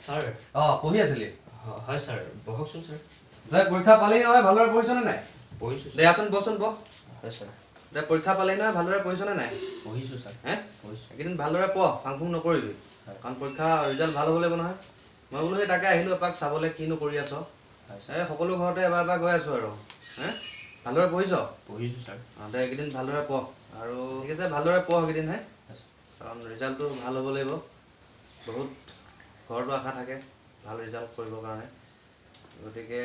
sir পঢ়ি আছিলি হয় স্যাৰ বহকচোন স্যাৰ তই পৰীক্ষা পালেই নহয় ভালদৰে পঢ়িছনে নাই পঢ়িছোঁ দেচোন বচোন বহ হয় স্যাৰ তই পৰীক্ষা পালেই নহয় ভালদৰে পঢ়িছনে নাই পঢ়িছোঁ স্যাৰ হে পঢ়িছোঁ এইকেইদিন ভালদৰে পঢ় ফাং ফুং নকৰিবি কাৰণ পৰীক্ষা ৰিজাল্ট ভাল হ'ব লাগিব নহয় মই বোলো সেই তাকে আহিলোঁ এপাক চাবলৈ কিনো কৰি আছ এই সকলো ঘৰতে এবাৰ এবাৰ গৈ আছোঁ আৰু হে ভালদৰে পঢ়িছ পঢ়িছোঁ স্যাৰ তই এইকেইদিন ভালদৰে পঢ় আৰু ঠিক আছে ভালদৰে পঢ় এইকেইদিন হে কাৰণ ৰিজাল্টটো ভাল হ'ব লাগিব বহুত ঘৰতো আশা থাকে ভাল ৰিজাল্ট কৰিবৰ কাৰণে গতিকে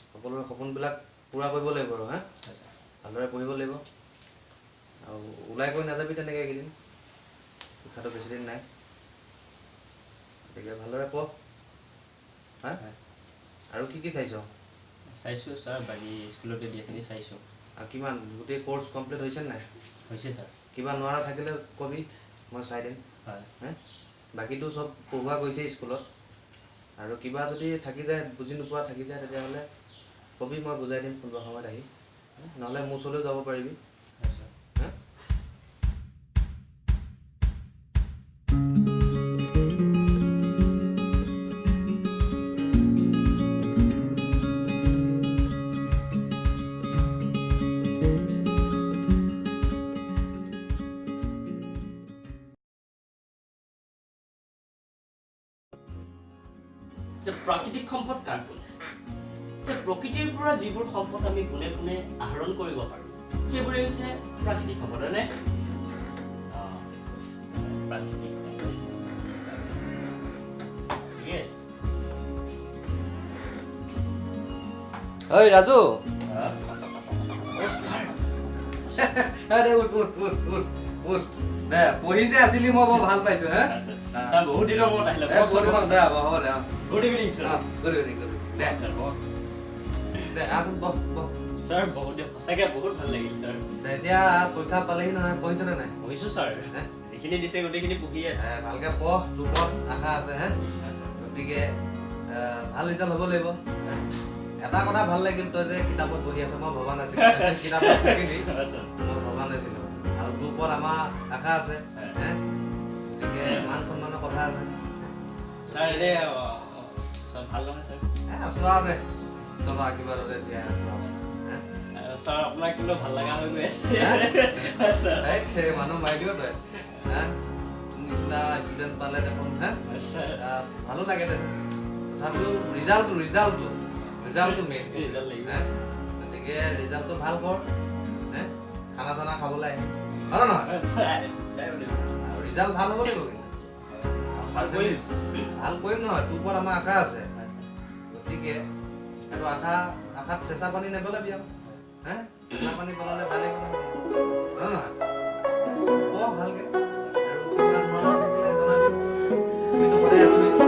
সকলোৰে সপোনবিলাক পূৰা কৰিব লাগিব আৰু হে ভালদৰে পঢ়িব লাগিব আৰু ওলাই গৈ নাযাবি তেনেকৈ এইকেইদিন পৰীক্ষাটো বেছিদিন নাই গতিকে ভালদৰে পঢ় হা আৰু কি চাইছ চাইছোঁ স্যাৰ বাকী স্কুলতে দিয়াখিনি চাইছোঁ আৰু কিমান গোটেই কোৰ্চ কমপ্লিট হৈছে নাই হৈছে স্যাৰ কিবা নোৱাৰা থাকিলে কবি মই চাই দিম হয় হে বাকীটো চব পঢ়োৱা গৈছে স্কুলত আৰু কিবা যদি থাকি যায় বুজি নোপোৱা থাকি যায় তেতিয়াহ'লে কবি মই বুজাই দিম কোনোবা সময়ত আহি নহ'লে মোৰ ওচৰলৈও যাব পাৰিবি হয় স্যাৰ হা যে প্ৰাকৃতিক সম্পদ কাক বোলে যে প্ৰকৃতিৰ পৰা যিবোৰ সম্পদ আমি পোনে পোনে আহৰণ কৰিব পাৰোঁ সেইবোৰে হৈছে প্ৰাকৃতিক সম্পদ হয়নে প্ৰাকৃতিক ঐ ৰাজু স্যার দে উঠ উঠ উঠ উঠ উঠ দে পঢ়ি যে আছিলি মই বৰ ভাল পাইছোঁ হে স্যাৰ বহুত দিনৰ মূৰত আহিলে দে হ'ব দে good evening sir good evening দে স্যার দে আছোন বহ বহ স্যার বহুত সঁচাকৈ বহুত ভাল লাগিল স্যার দে এতিয়া পৰীক্ষা পালেহি নহয় পঢ়িছনে নাই পঢ়িছোঁ স্যাৰ যিখিনি দিছে গোটেইখিনি পঢ়ি আছে ভালকৈ পঢ় তোৰ ওপৰত আশা আছে হে গতিকে ভাল ৰিজাল্ট হ'ব লাগিব এটা কথা ভাল লাগিল তই যে কিতাপত পঢ়ি আছ মই ভবা নাছিলোঁ কিতাপত পঢ়িবি মই ভবা নাছিলোঁ আৰু তোৰ ওপৰত আমাৰ আশা আছে হে গতিকে মান সন্মানৰ কথা আছে স্যাৰ এনে সব ভাল নহয় স্যাৰ আছোঁ আৰু দে চলো আশীৰ্বাদতে জীয়াই আছোঁ আৰু স্যাৰ আপোনাক কিন্তু ভাল লগা হৈ গৈ আছে স্যাৰ এই মানুহ মাৰি দিও তই হা নিচিনা ষ্টুডেণ্ট পালে দেখোন হা স্যাৰ ভালো লাগে দেখোন তথাপিও ৰিজাল্টটো মেইন ৰিজাল্ট লাগিব গতিকে ৰিজাল্টটো ভাল কৰ হে খানা চানা খাবলৈ আহে হয় নহয় আৰু ৰিজাল্ট ভাল হ'ব লাগিব কিন্তু ভাল কৰিম নহয় তোৰ ওপৰত আমাৰ আশা আছে গতিকে এইটো আশাত চেঁচা পানী নেপেলাবি আৰু হে চেঁচা পানী পেলালে বেলেগ হয় নহয় পঢ় ভালকে আৰু কিবা নোৱাৰা থাকিলে জনাবি আমিতো সদায় আছোৱেই